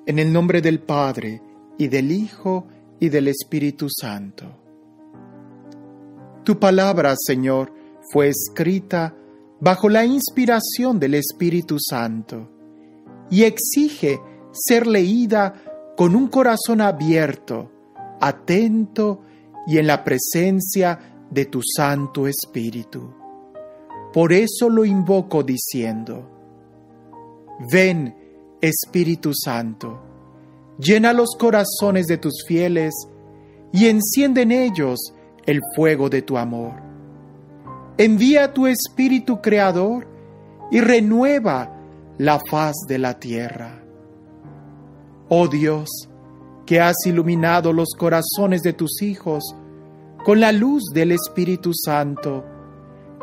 En el nombre del Padre, y del Hijo, y del Espíritu Santo. Tu palabra, Señor, fue escrita bajo la inspiración del Espíritu Santo y exige ser leída con un corazón abierto, atento y en la presencia de tu Santo Espíritu. Por eso lo invoco diciendo: ven, Espíritu Santo, llena los corazones de tus fieles y enciende en ellos el fuego de tu amor. Envía tu Espíritu Creador y renueva la faz de la tierra. Oh Dios, que has iluminado los corazones de tus hijos con la luz del Espíritu Santo,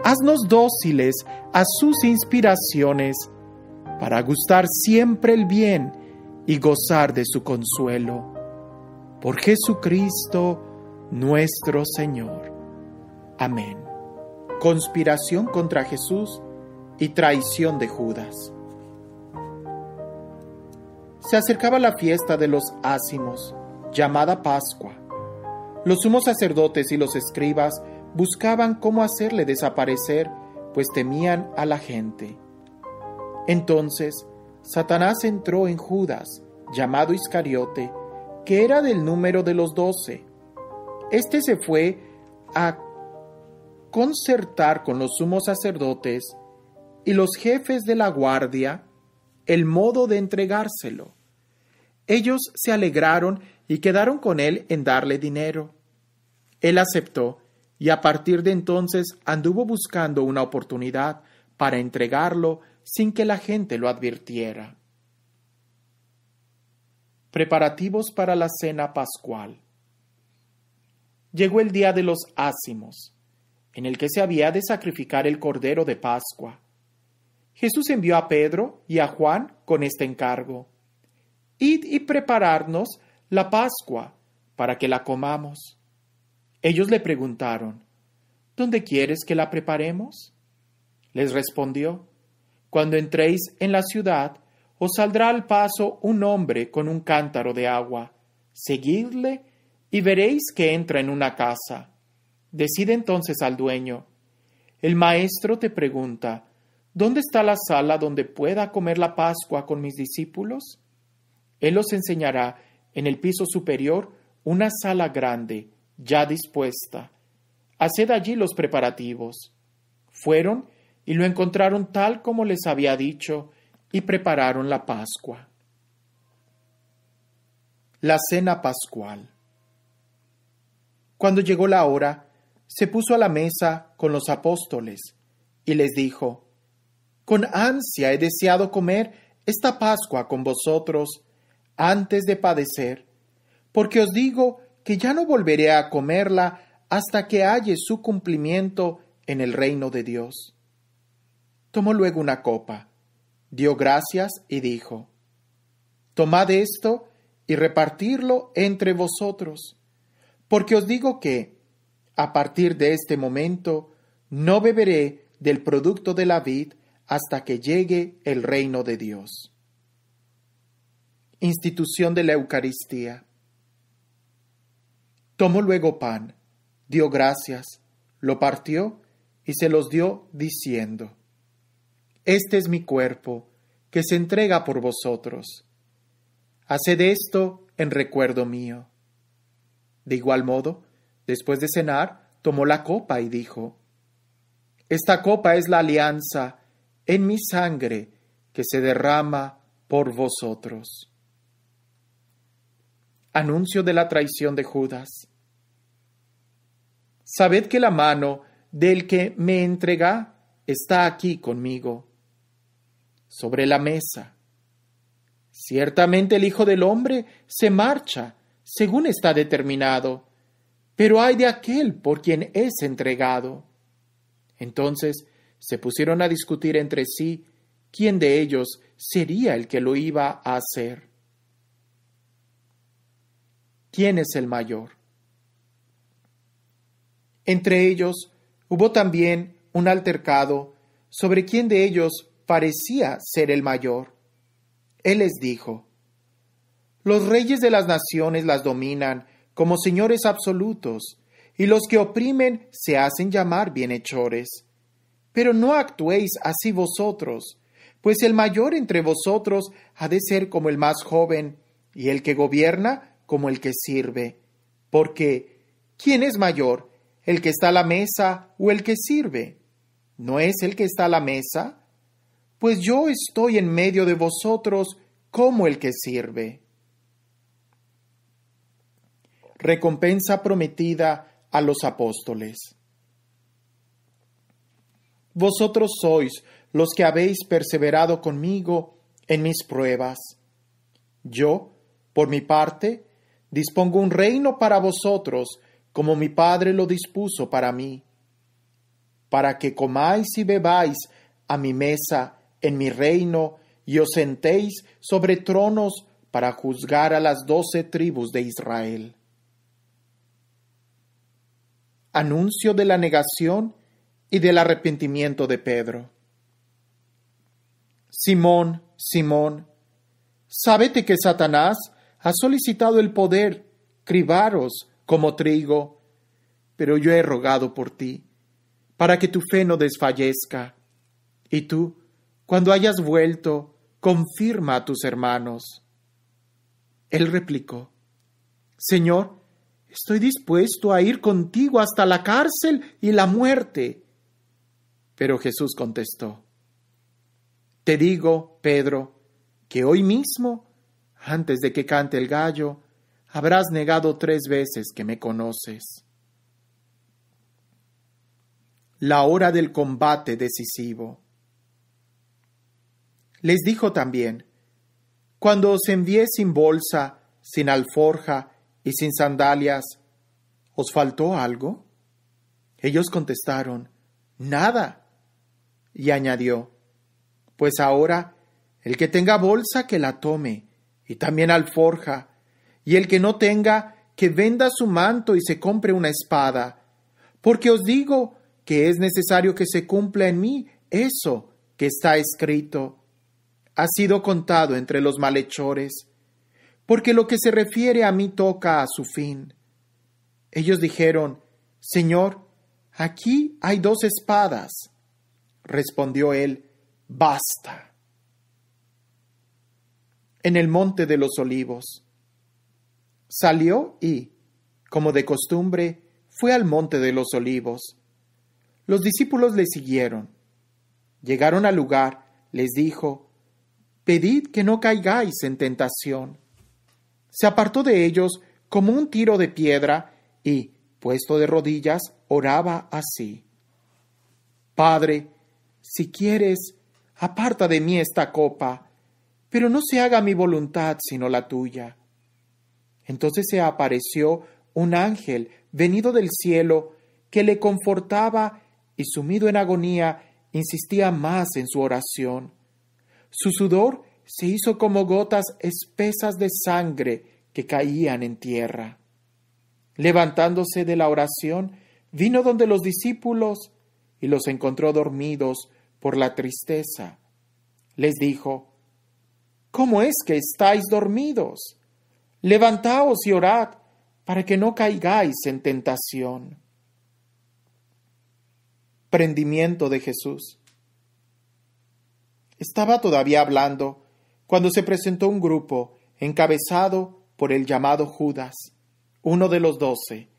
haznos dóciles a sus inspiraciones para gustar siempre el bien y gozar de su consuelo. Por Jesucristo nuestro Señor. Amén. Conspiración contra Jesús y traición de Judas. Se acercaba la fiesta de los Ácimos, llamada Pascua. Los sumos sacerdotes y los escribas buscaban cómo hacerle desaparecer, pues temían a la gente. Entonces, Satanás entró en Judas, llamado Iscariote, que era del número de los 12. Este se fue a concertar con los sumos sacerdotes y los jefes de la guardia el modo de entregárselo. Ellos se alegraron y quedaron con él en darle dinero. Él aceptó y a partir de entonces anduvo buscando una oportunidad para entregarlo sin que la gente lo advirtiera. Preparativos para la cena pascual. Llegó el día de los Ácimos, en el que se había de sacrificar el cordero de Pascua. Jesús envió a Pedro y a Juan con este encargo: id y prepararnos la Pascua para que la comamos. Ellos le preguntaron: ¿dónde quieres que la preparemos? Les respondió: cuando entréis en la ciudad, os saldrá al paso un hombre con un cántaro de agua. Seguidle y veréis que entra en una casa. Decide entonces al dueño: el maestro te pregunta, ¿dónde está la sala donde pueda comer la Pascua con mis discípulos? Él os enseñará en el piso superior una sala grande, ya dispuesta. Haced allí los preparativos. Fueron y lo encontraron tal como les había dicho, y prepararon la Pascua. La cena pascual. Cuando llegó la hora, se puso a la mesa con los apóstoles, y les dijo: con ansia he deseado comer esta Pascua con vosotros antes de padecer, porque os digo que ya no volveré a comerla hasta que halle su cumplimiento en el reino de Dios. Tomó luego una copa, dio gracias y dijo: tomad esto y repartirlo entre vosotros, porque os digo que, a partir de este momento, no beberé del producto de la vid hasta que llegue el reino de Dios. Institución de la Eucaristía. Tomó luego pan, dio gracias, lo partió y se los dio diciendo: este es mi cuerpo, que se entrega por vosotros. Haced esto en recuerdo mío. De igual modo, después de cenar, tomó la copa y dijo: esta copa es la alianza en mi sangre que se derrama por vosotros. Anuncio de la traición de Judas. Sabed que la mano del que me entrega está aquí conmigo, sobre la mesa. Ciertamente el Hijo del Hombre se marcha, según está determinado, pero ay de aquel por quien es entregado. Entonces se pusieron a discutir entre sí quién de ellos sería el que lo iba a hacer. ¿Quién es el mayor? Entre ellos hubo también un altercado sobre quién de ellos parecía ser el mayor. Él les dijo: Los reyes de las naciones las dominan como señores absolutos, y los que oprimen se hacen llamar bienhechores. Pero no actuéis así vosotros, pues el mayor entre vosotros ha de ser como el más joven, y el que gobierna como el que sirve. Porque, ¿quién es mayor, el que está a la mesa o el que sirve? ¿No es el que está a la mesa? Pues yo estoy en medio de vosotros como el que sirve. Recompensa prometida a los apóstoles. Vosotros sois los que habéis perseverado conmigo en mis pruebas. Yo, por mi parte, dispongo un reino para vosotros, como mi Padre lo dispuso para mí, para que comáis y bebáis a mi mesa en mi reino y os sentéis sobre tronos para juzgar a las 12 tribus de Israel. Anuncio de la negación y del arrepentimiento de Pedro. Simón, Simón, sábete que Satanás ha solicitado el poder cribaros como trigo, pero yo he rogado por ti, para que tu fe no desfallezca, y tú, cuando hayas vuelto, confirma a tus hermanos. Él replicó: Señor, estoy dispuesto a ir contigo hasta la cárcel y la muerte. Pero Jesús contestó: Te digo, Pedro, que hoy mismo, antes de que cante el gallo, habrás negado 3 veces que me conoces. La hora del combate decisivo. Les dijo también: Cuando os envié sin bolsa, sin alforja y sin sandalias, ¿os faltó algo? Ellos contestaron: Nada. Y añadió: Pues ahora, el que tenga bolsa que la tome, y también alforja, y el que no tenga, que venda su manto y se compre una espada, porque os digo que es necesario que se cumpla en mí eso que está escrito. Ha sido contado entre los malhechores, porque lo que se refiere a mí toca a su fin. Ellos dijeron: Señor, aquí hay 2 espadas. Respondió él: Basta. En el monte de los olivos. Salió y, como de costumbre, fue al monte de los olivos. Los discípulos le siguieron. Llegaron al lugar, les dijo: Pedid que no caigáis en tentación. Se apartó de ellos como un tiro de piedra y, puesto de rodillas, oraba así: Padre, si quieres, aparta de mí esta copa, pero no se haga mi voluntad sino la tuya. Entonces se apareció un ángel venido del cielo que le confortaba y, sumido en agonía, insistía más en su oración. Su sudor se hizo como gotas espesas de sangre que caían en tierra. Levantándose de la oración, vino donde los discípulos y los encontró dormidos por la tristeza. Les dijo: ¿Cómo es que estáis dormidos? Levantaos y orad, para que no caigáis en tentación. Prendimiento de Jesús. Estaba todavía hablando cuando se presentó un grupo encabezado por el llamado Judas, uno de los 12,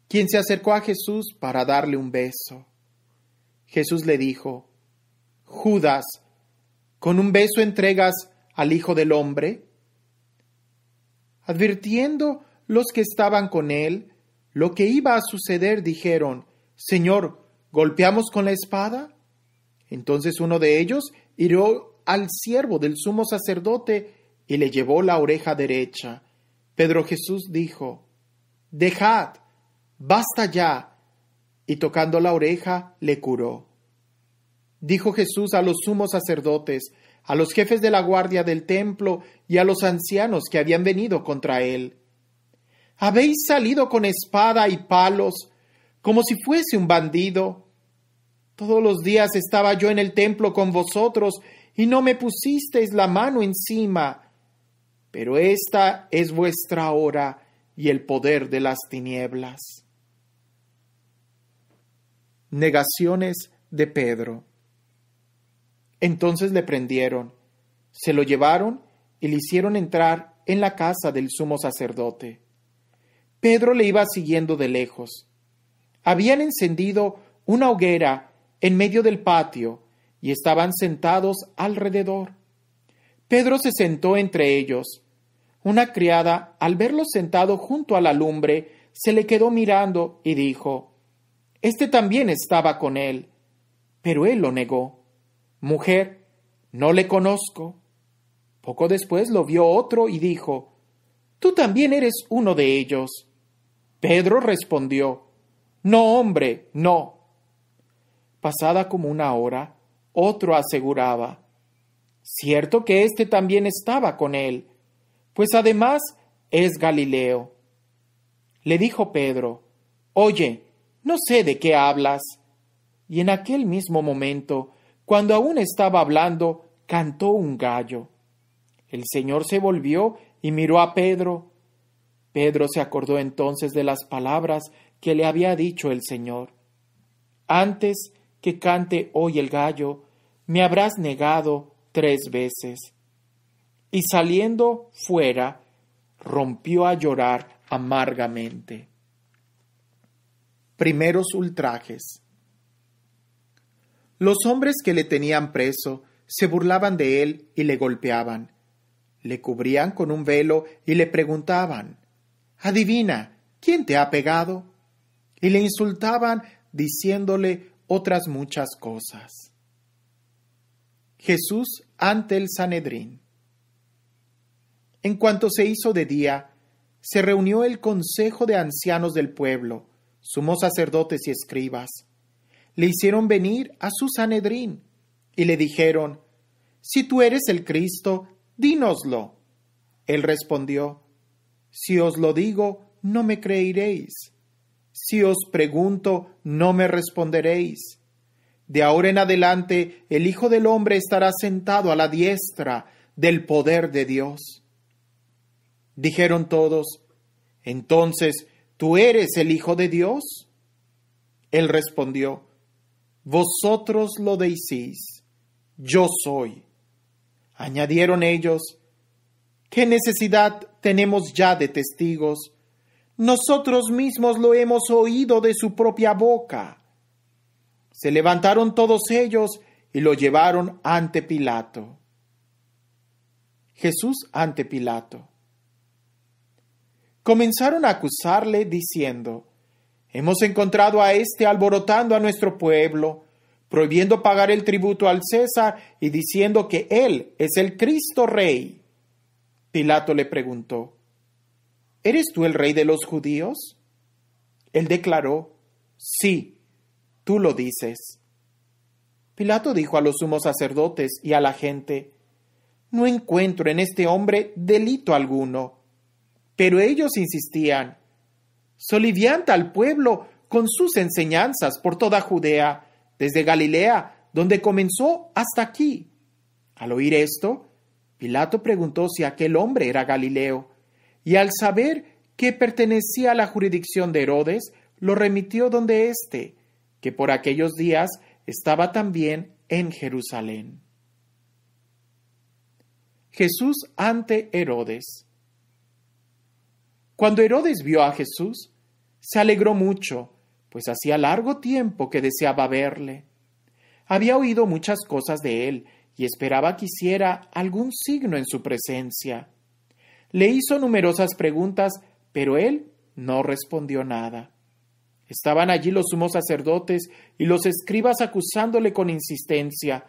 quien se acercó a Jesús para darle un beso. Jesús le dijo: Judas, ¿con un beso entregas al Hijo del Hombre? Advirtiendo los que estaban con él lo que iba a suceder, dijeron: Señor, ¿golpeamos con la espada? Entonces uno de ellos hirió al siervo del sumo sacerdote y le llevó la oreja derecha. Pero Jesús dijo: Dejad, basta ya. Y tocando la oreja, le curó. Dijo Jesús a los sumos sacerdotes, a los jefes de la guardia del templo y a los ancianos que habían venido contra él: ¿Habéis salido con espada y palos, como si fuese un bandido? Todos los días estaba yo en el templo con vosotros, y no me pusisteis la mano encima. pero esta es vuestra hora y el poder de las tinieblas. Negaciones de Pedro. Entonces le prendieron, se lo llevaron y le hicieron entrar en la casa del sumo sacerdote. Pedro le iba siguiendo de lejos. Habían encendido una hoguera en medio del patio y estaban sentados alrededor. Pedro se sentó entre ellos. Una criada, al verlo sentado junto a la lumbre, se le quedó mirando y dijo: «Este también estaba con él». Pero él lo negó. «Mujer, no le conozco». Poco después lo vio otro y dijo: «Tú también eres uno de ellos». Pedro respondió: «No, hombre, no». Pasada como una hora, otro aseguraba: «Cierto que éste también estaba con él, pues además es Galileo». Le dijo Pedro: «Oye, no sé de qué hablas». Y en aquel mismo momento, cuando aún estaba hablando, cantó un gallo. El Señor se volvió y miró a Pedro. Pedro se acordó entonces de las palabras que le había dicho el Señor: «Antes que cante hoy el gallo, me habrás negado 3 veces». Y saliendo fuera, rompió a llorar amargamente. Primeros ultrajes. Los hombres que le tenían preso se burlaban de él y le golpeaban. Le cubrían con un velo y le preguntaban: «Adivina, ¿quién te ha pegado?». Y le insultaban diciéndole otras muchas cosas. Jesús ante el Sanedrín. En cuanto se hizo de día, se reunió el consejo de ancianos del pueblo, sumos sacerdotes y escribas. Le hicieron venir a su Sanedrín y le dijeron: «Si tú eres el Cristo, dínoslo». Él respondió: «Si os lo digo, no me creeréis. Si os pregunto, no me responderéis. De ahora en adelante, el Hijo del Hombre estará sentado a la diestra del poder de Dios». Dijeron todos: «Entonces, ¿tú eres el Hijo de Dios?». Él respondió: «Vosotros lo decís, yo soy». Añadieron ellos: «¿Qué necesidad tenemos ya de testigos? Nosotros mismos lo hemos oído de su propia boca». Se levantaron todos ellos y lo llevaron ante Pilato. Jesús ante Pilato. Comenzaron a acusarle diciendo: «Hemos encontrado a éste alborotando a nuestro pueblo, prohibiendo pagar el tributo al César y diciendo que él es el Cristo Rey». Pilato le preguntó: «¿Eres tú el rey de los judíos?». Él declaró: «Sí, tú lo dices». Pilato dijo a los sumos sacerdotes y a la gente: «No encuentro en este hombre delito alguno». Pero ellos insistían: «Solivianta al pueblo con sus enseñanzas por toda Judea, desde Galilea, donde comenzó, hasta aquí». Al oír esto, Pilato preguntó si aquel hombre era Galileo, y al saber que pertenecía a la jurisdicción de Herodes, lo remitió donde éste, que por aquellos días estaba también en Jerusalén. Jesús ante Herodes. Cuando Herodes vio a Jesús, se alegró mucho, pues hacía largo tiempo que deseaba verle. Había oído muchas cosas de él y esperaba que hiciera algún signo en su presencia. Le hizo numerosas preguntas, pero él no respondió nada. Estaban allí los sumos sacerdotes y los escribas acusándole con insistencia,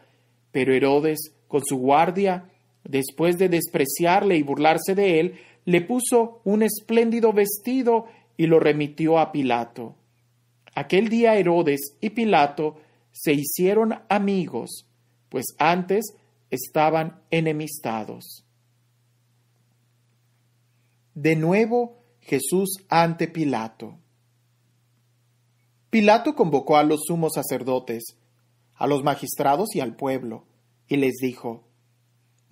pero Herodes, con su guardia, después de despreciarle y burlarse de él, le puso un espléndido vestido y lo remitió a Pilato. Aquel día Herodes y Pilato se hicieron amigos, pues antes estaban enemistados. De nuevo Jesús ante Pilato. Pilato convocó a los sumos sacerdotes, a los magistrados y al pueblo, y les dijo: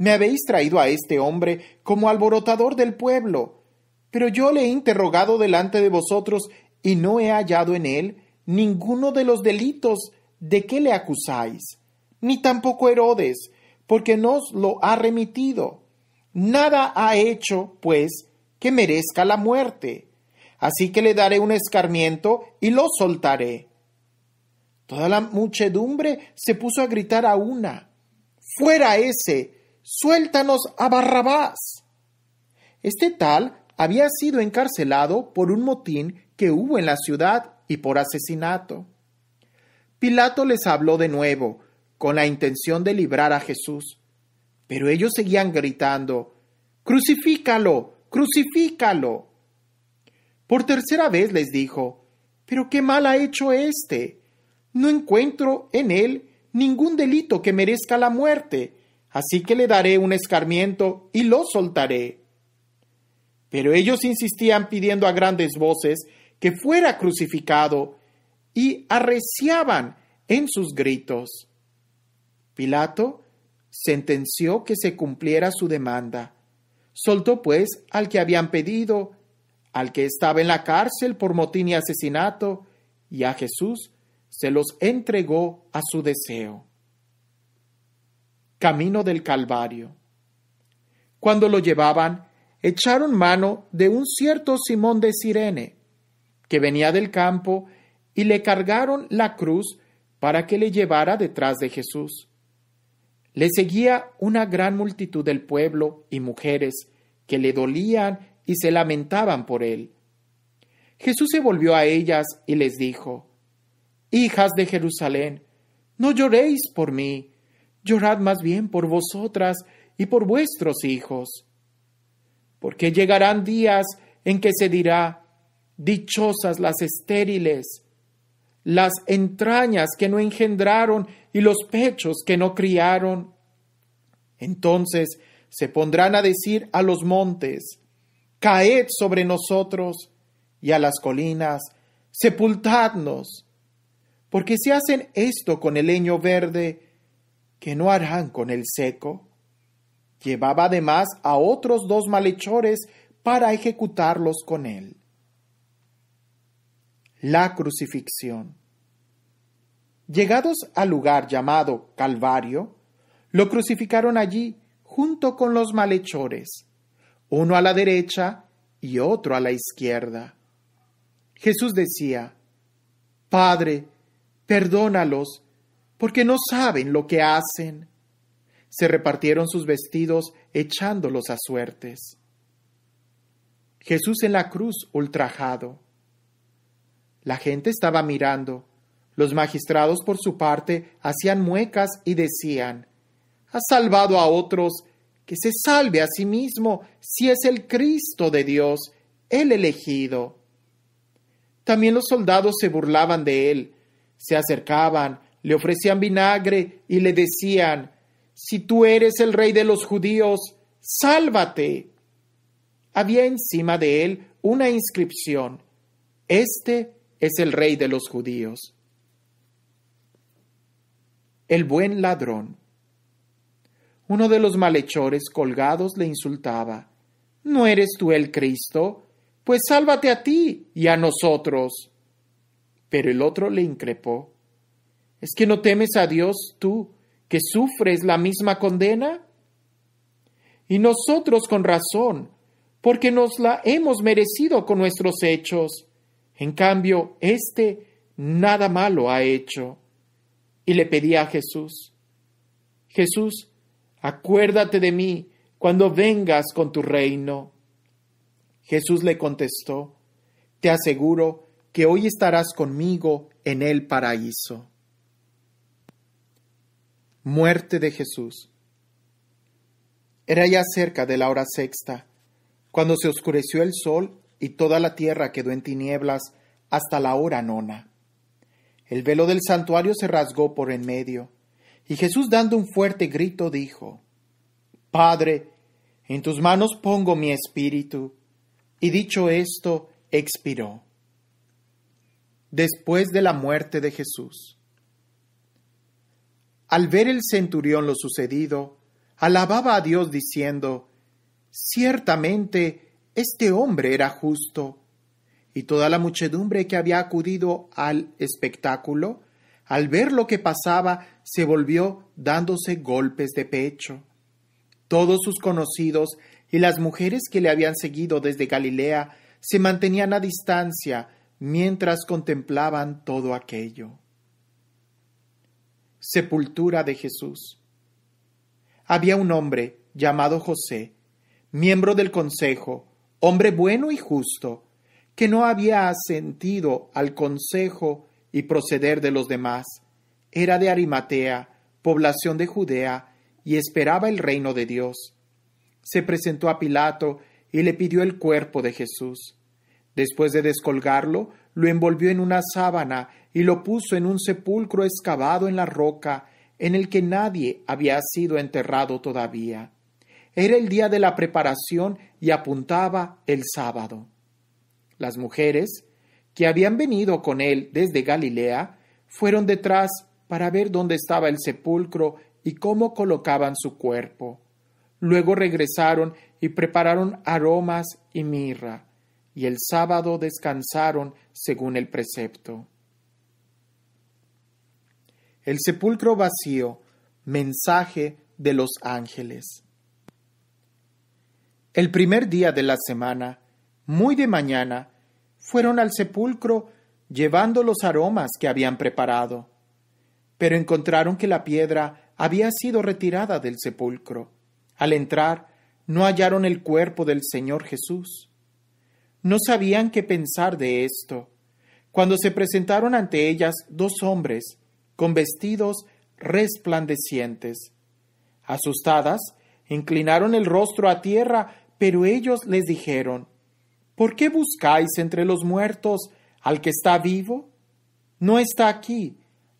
Me habéis traído a este hombre como alborotador del pueblo, pero yo le he interrogado delante de vosotros y no he hallado en él ninguno de los delitos de que le acusáis, ni tampoco Herodes, porque nos lo ha remitido. Nada ha hecho, pues, que merezca la muerte. Así que le daré un escarmiento y lo soltaré. Toda la muchedumbre se puso a gritar a una: ¡Fuera ese! ¡Suéltanos a Barrabás! Este tal había sido encarcelado por un motín que hubo en la ciudad y por asesinato. Pilato les habló de nuevo, con la intención de librar a Jesús, pero ellos seguían gritando: ¡Crucifícalo! ¡Crucifícalo! Por tercera vez les dijo: ¿pero qué mal ha hecho éste? No encuentro en él ningún delito que merezca la muerte, así que le daré un escarmiento y lo soltaré. Pero ellos insistían pidiendo a grandes voces que fuera crucificado y arreciaban en sus gritos. Pilato sentenció que se cumpliera su demanda. Soltó pues al que habían pedido, al que estaba en la cárcel por motín y asesinato, y a Jesús se los entregó a su deseo. Camino del Calvario. Cuando lo llevaban, echaron mano de un cierto Simón de Cirene, que venía del campo, y le cargaron la cruz para que le llevara detrás de Jesús. Le seguía una gran multitud del pueblo y mujeres que le dolían y se lamentaban por él. Jesús se volvió a ellas y les dijo: Hijas de Jerusalén, no lloréis por mí, llorad más bien por vosotras y por vuestros hijos. Porque llegarán días en que se dirá: dichosas las estériles, las entrañas que no engendraron y los pechos que no criaron. Entonces se pondrán a decir a los montes: caed sobre nosotros, y a las colinas: sepultadnos. Porque si hacen esto con el leño verde, ¿qué no harán con el seco? Llevaba además a otros 2 malhechores para ejecutarlos con él. La crucifixión. Llegados al lugar llamado Calvario, lo crucificaron allí junto con los malhechores, uno a la derecha y otro a la izquierda. Jesús decía: Padre, perdónalos, porque no saben lo que hacen. Se repartieron sus vestidos echándolos a suertes. Jesús en la cruz ultrajado. La gente estaba mirando. Los magistrados, por su parte, hacían muecas y decían: ha salvado a otros, que se salve a sí mismo, si es el Cristo de Dios, el elegido. También los soldados se burlaban de él, se acercaban, le ofrecían vinagre y le decían: si tú eres el rey de los judíos, sálvate. Había encima de él una inscripción: este es el rey de los judíos. El buen ladrón. Uno de los malhechores colgados le insultaba: ¿no eres tú el Cristo? Pues sálvate a ti y a nosotros. Pero el otro le increpó: ¿es que no temes a Dios tú, que sufres la misma condena? Y nosotros con razón, porque nos la hemos merecido con nuestros hechos. En cambio, éste nada malo ha hecho. Y le pedía a Jesús: Jesús, acuérdate de mí cuando vengas con tu reino. Jesús le contestó: te aseguro que hoy estarás conmigo en el paraíso. Muerte de Jesús. Era ya cerca de la hora sexta, cuando se oscureció el sol y toda la tierra quedó en tinieblas hasta la hora nona. El velo del santuario se rasgó por en medio, y Jesús, dando un fuerte grito, dijo: Padre, en tus manos pongo mi espíritu. Y dicho esto, expiró. Después de la muerte de Jesús. Al ver el centurión lo sucedido, alababa a Dios diciendo: ciertamente este hombre era justo. Y toda la muchedumbre que había acudido al espectáculo, al ver lo que pasaba, se volvió dándose golpes de pecho. Todos sus conocidos y las mujeres que le habían seguido desde Galilea se mantenían a distancia mientras contemplaban todo aquello. Sepultura de Jesús. Había un hombre llamado José, miembro del consejo, hombre bueno y justo, que no había asentido al consejo y proceder de los demás. Era de Arimatea, población de Judea, y esperaba el reino de Dios. Se presentó a Pilato y le pidió el cuerpo de Jesús. Después de descolgarlo, lo envolvió en una sábana y lo puso en un sepulcro excavado en la roca, en el que nadie había sido enterrado todavía. Era el día de la preparación y apuntaba el sábado. Las mujeres, que habían venido con él desde Galilea, fueron detrás para ver dónde estaba el sepulcro y cómo colocaban su cuerpo. Luego regresaron y prepararon aromas y mirra, y el sábado descansaron según el precepto. El sepulcro vacío, mensaje de los ángeles. El primer día de la semana, muy de mañana, fueron al sepulcro llevando los aromas que habían preparado, pero encontraron que la piedra había sido retirada del sepulcro. Al entrar, no hallaron el cuerpo del Señor Jesús. No sabían qué pensar de esto, cuando se presentaron ante ellas dos hombres con vestidos resplandecientes. Asustadas, inclinaron el rostro a tierra, pero ellos les dijeron: ¿por qué buscáis entre los muertos al que está vivo? No está aquí,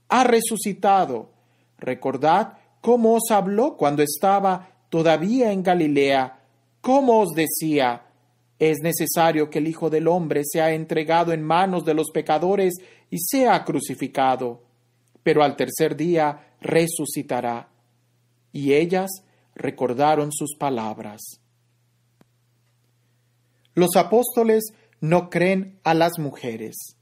ha resucitado. Recordad cómo os habló cuando estaba todavía en Galilea, cómo os decía: es necesario que el Hijo del Hombre sea entregado en manos de los pecadores y sea crucificado, pero al tercer día resucitará. Y ellas recordaron sus palabras. Los apóstoles no creen a las mujeres.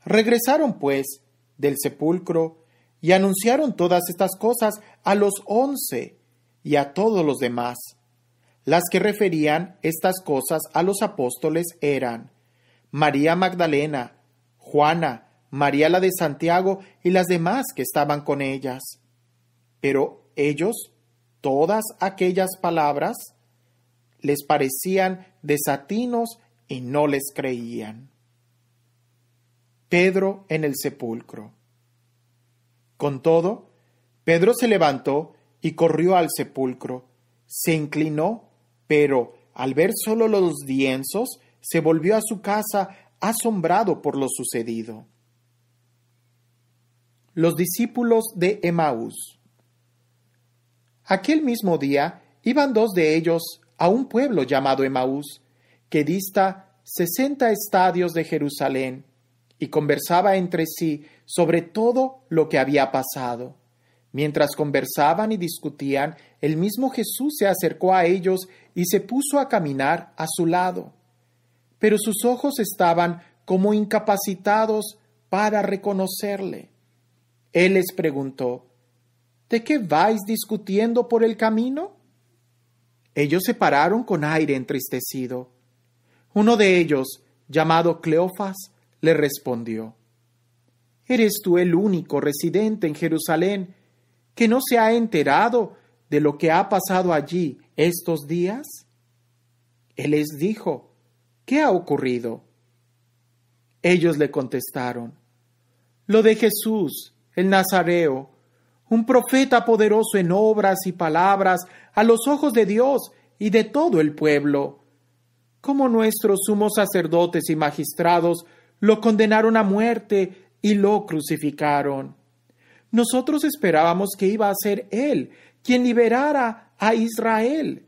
Regresaron, pues, del sepulcro y anunciaron todas estas cosas a los 11 y a todos los demás. Las que referían estas cosas a los apóstoles eran María Magdalena, Juana, María la de Santiago y las demás que estaban con ellas. Pero ellos, todas aquellas palabras, les parecían desatinos y no les creían. Pedro en el sepulcro. Con todo, Pedro se levantó y corrió al sepulcro. Se inclinó, pero al ver solo los lienzos, se volvió a su casa asombrado por lo sucedido. Los discípulos de Emaús. Aquel mismo día iban dos de ellos a un pueblo llamado Emaús, que dista 60 estadios de Jerusalén, y conversaba entre sí sobre todo lo que había pasado. Mientras conversaban y discutían, el mismo Jesús se acercó a ellos y se puso a caminar a su lado. Pero sus ojos estaban como incapacitados para reconocerle. Él les preguntó: ¿de qué vais discutiendo por el camino? Ellos se pararon con aire entristecido. Uno de ellos, llamado Cleofas, le respondió: ¿eres tú el único residente en Jerusalén que no se ha enterado de lo que ha pasado allí estos días? Él les dijo: ¿qué ha ocurrido? Ellos le contestaron: lo de Jesús, el Nazareo, un profeta poderoso en obras y palabras a los ojos de Dios y de todo el pueblo. Como nuestros sumos sacerdotes y magistrados lo condenaron a muerte y lo crucificaron. Nosotros esperábamos que iba a ser Él quien liberara a Israel.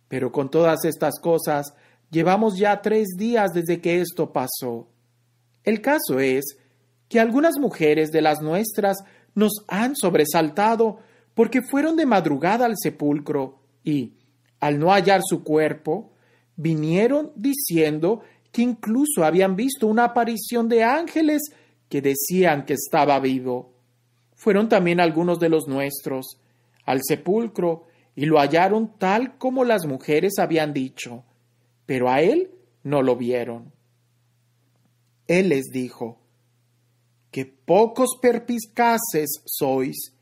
Pero con todas estas cosas, llevamos ya 3 días desde que esto pasó. El caso es que algunas mujeres de las nuestras nos han sobresaltado porque fueron de madrugada al sepulcro y, al no hallar su cuerpo, vinieron diciendo que incluso habían visto una aparición de ángeles que decían que estaba vivo. Fueron también algunos de los nuestros al sepulcro y lo hallaron tal como las mujeres habían dicho, pero a él no lo vieron. Él les dijo: «Qué pocos perspicaces sois,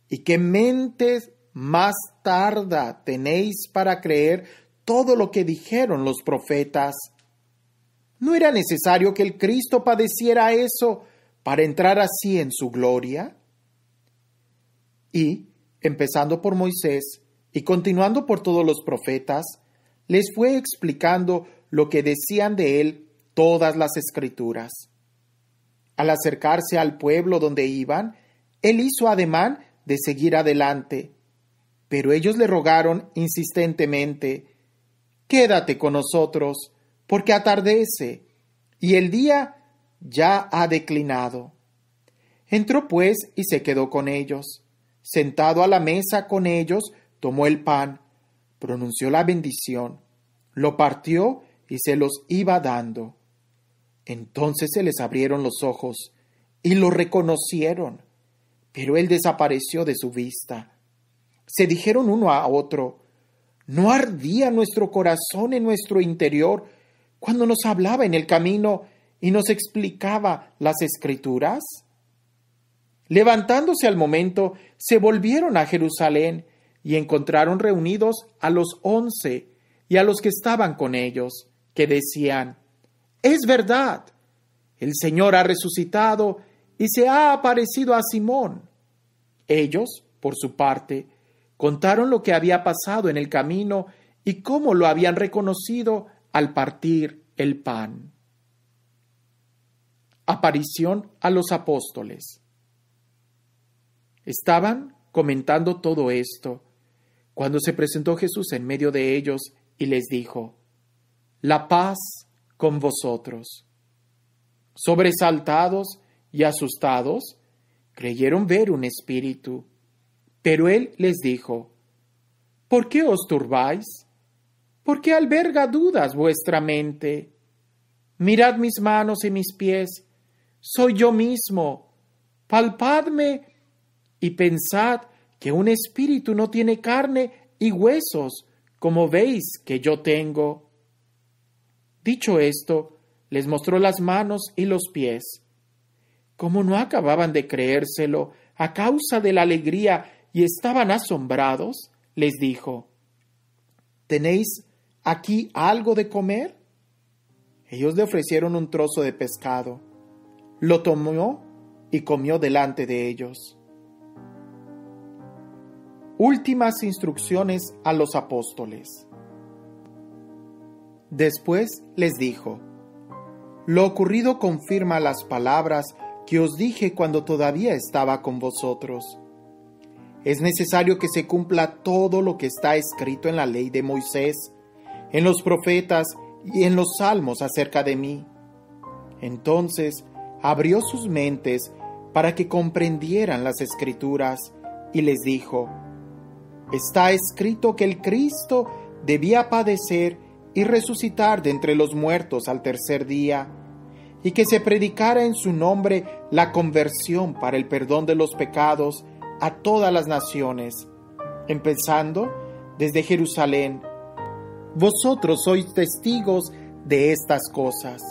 y qué mentes más tarda tenéis para creer todo lo que dijeron los profetas. ¿No era necesario que el Cristo padeciera eso para entrar así en su gloria?» Y, empezando por Moisés y continuando por todos los profetas, les fue explicando lo que decían de él todas las Escrituras. Al acercarse al pueblo donde iban, él hizo ademán de seguir adelante, pero ellos le rogaron insistentemente: «Quédate con nosotros, porque atardece, y el día ya ha declinado». Entró pues y se quedó con ellos. Sentado a la mesa con ellos, tomó el pan, pronunció la bendición, lo partió y se los iba dando. Entonces se les abrieron los ojos y lo reconocieron, pero él desapareció de su vista. Se dijeron uno a otro: ¿no ardía nuestro corazón en nuestro interior cuando nos hablaba en el camino y nos explicaba las Escrituras? Levantándose al momento, se volvieron a Jerusalén y encontraron reunidos a los 11 y a los que estaban con ellos, que decían: «Es verdad, el Señor ha resucitado y se ha aparecido a Simón». Ellos, por su parte, contaron lo que había pasado en el camino y cómo lo habían reconocido al partir el pan. Aparición a los apóstoles. Estaban comentando todo esto cuando se presentó Jesús en medio de ellos y les dijo: «La paz con vosotros». Sobresaltados y asustados, creyeron ver un espíritu, pero él les dijo: «¿Por qué os turbáis? ¿Por qué alberga dudas vuestra mente? Mirad mis manos y mis pies, soy yo mismo. Palpadme y pensad que un espíritu no tiene carne y huesos, como veis que yo tengo». Dicho esto, les mostró las manos y los pies. Como no acababan de creérselo a causa de la alegría y estaban asombrados, les dijo: «¿Tenéis aquí algo de comer?». Ellos le ofrecieron un trozo de pescado. Lo tomó y comió delante de ellos. Últimas instrucciones a los apóstoles. Después les dijo: «Lo ocurrido confirma las palabras que os dije cuando todavía estaba con vosotros. Es necesario que se cumpla todo lo que está escrito en la ley de Moisés, en los profetas y en los salmos acerca de mí». Entonces abrió sus mentes para que comprendieran las Escrituras y les dijo: «Está escrito que el Cristo debía padecer y resucitar de entre los muertos al tercer día, y que se predicara en su nombre la conversión para el perdón de los pecados a todas las naciones, empezando desde Jerusalén. Vosotros sois testigos de estas cosas.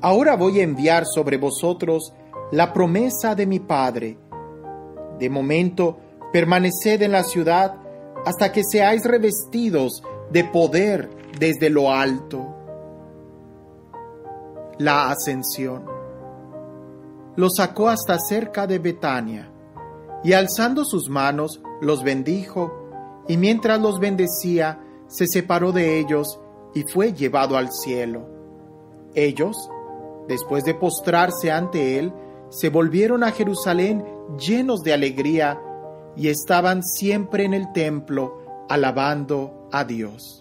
Ahora voy a enviar sobre vosotros la promesa de mi Padre. De momento, permaneced en la ciudad hasta que seáis revestidos de poder desde lo alto». La ascensión. Los sacó hasta cerca de Betania, y alzando sus manos, los bendijo, y mientras los bendecía, se separó de ellos y fue llevado al cielo. Ellos, después de postrarse ante él, se volvieron a Jerusalén llenos de alegría, y estaban siempre en el templo alabando a Dios.